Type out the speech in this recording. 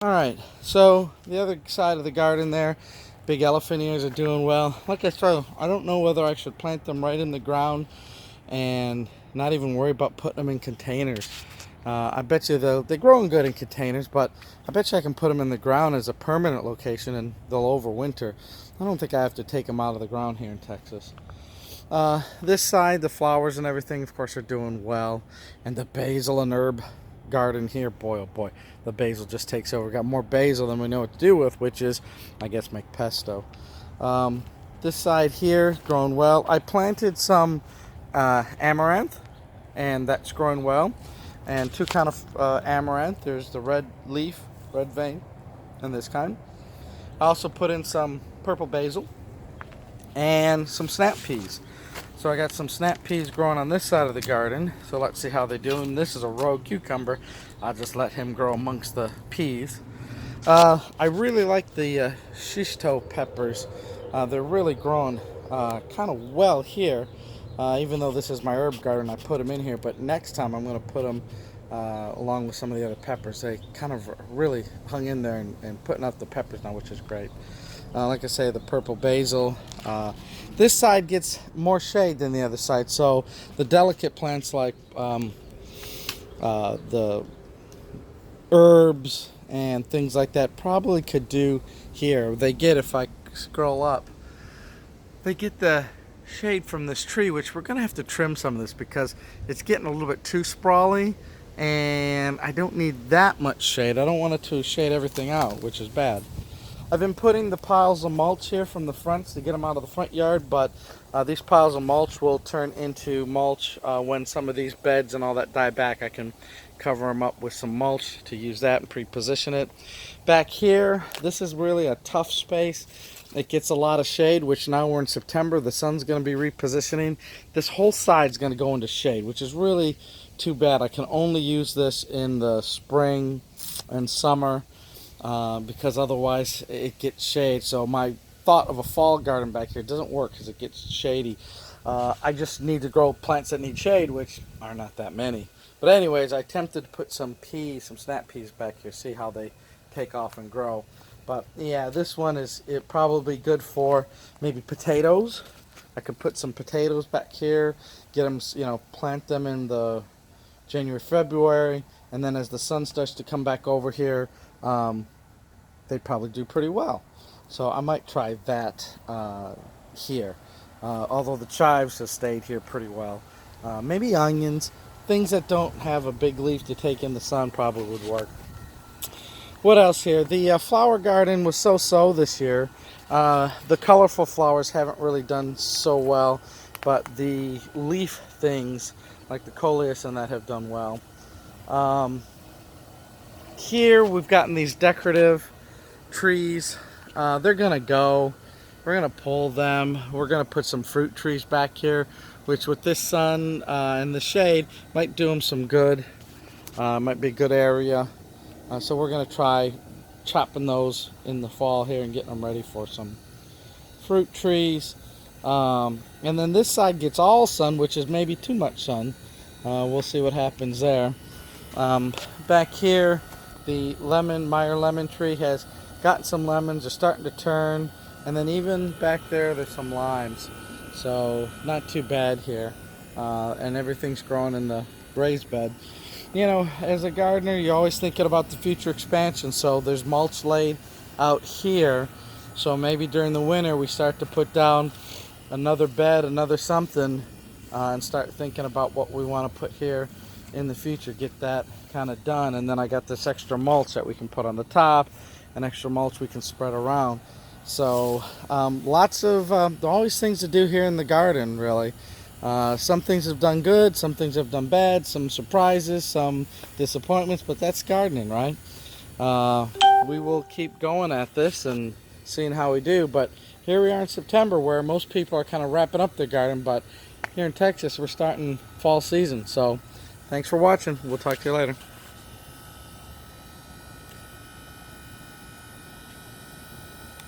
Alright, so the other side of the garden there, big elephant ears are doing well. Like I said, I don't know whether I should plant them right in the ground and not even worry about putting them in containers. I bet you they're growing good in containers, but I bet you I can put them in the ground as a permanent location and they'll overwinter. I don't think I have to take them out of the ground here in Texas. This side, the flowers and everything, of course, are doing well. And the basil and herb garden here, boy oh boy, the basil just takes over. Got more basil than we know what to do with, which is, I guess, make pesto. This side here, growing well. I planted some amaranth, and that's growing well. And two kind of amaranth. There's the red leaf, red vein, and this kind. I also put in some purple basil and some snap peas. So I got some snap peas growing on this side of the garden. So let's see how they do. And this is a rogue cucumber. I'll just let him grow amongst the peas. I really like the shishito peppers. They're really growing kind of well here. Even though this is my herb garden, I put them in here. But next time I'm going to put them along with some of the other peppers. They kind of really hung in there and putting out the peppers now, which is great. Like I say, the purple basil. This side gets more shade than the other side, so the delicate plants like the herbs and things like that probably could do here. They get, if I scroll up, they get the shade from this tree, which we're going to have to trim some of this because it's getting a little bit too sprawly, and I don't need that much shade. I don't want it to shade everything out, which is bad. I've been putting the piles of mulch here from the fronts to get them out of the front yard, but these piles of mulch will turn into mulch when some of these beds and all that die back. I can cover them up with some mulch to use that and pre-position it. Back here, this is really a tough space. It gets a lot of shade, which now we're in September. The sun's going to be repositioning. This whole side's going to go into shade, which is really too bad. I can only use this in the spring and summer. Because otherwise it gets shade. So my thought of a fall garden back here doesn't work because it gets shady. I just need to grow plants that need shade, which are not that many. But anyways, I attempted to put some peas, some snap peas back here, see how they take off and grow. But yeah, this one is probably good for maybe potatoes. I could put some potatoes back here, get them, plant them in the January, February, and then as the sun starts to come back over here, they'd probably do pretty well. So I might try that here. Although the chives have stayed here pretty well. Maybe onions, things that don't have a big leaf to take in the sun probably would work. What else here? The flower garden was so-so this year. The colorful flowers haven't really done so well, but the leaf things like the coleus and that have done well. Here we've gotten these decorative trees. They're gonna go. We're gonna pull them. We're gonna put some fruit trees back here, which with this sun and the shade might do them some good. Might be a good area. So we're gonna try chopping those in the fall here and getting them ready for some fruit trees. And then this side gets all sun, which is maybe too much sun. We'll see what happens there. Back here, the Meyer lemon tree has gotten some lemons. They're starting to turn. And then even back there's some limes. So not too bad here. And everything's growing in the raised bed. As a gardener, you're always thinking about the future expansion. So there's mulch laid out here. So maybe during the winter we start to put down another bed, another something, and start thinking about what we want to put here in the future. Get that kind of done. And then I got this extra mulch that we can put on the top, and extra mulch we can spread around. So lots of always things to do here in the garden, really. Some things have done good, some things have done bad, some surprises, some disappointments, but that's gardening, right? We will keep going at this and seeing how we do. But here we are in September, where most people are kind of wrapping up their garden, but here in Texas we're starting fall season. So thanks for watching. We'll talk to you later.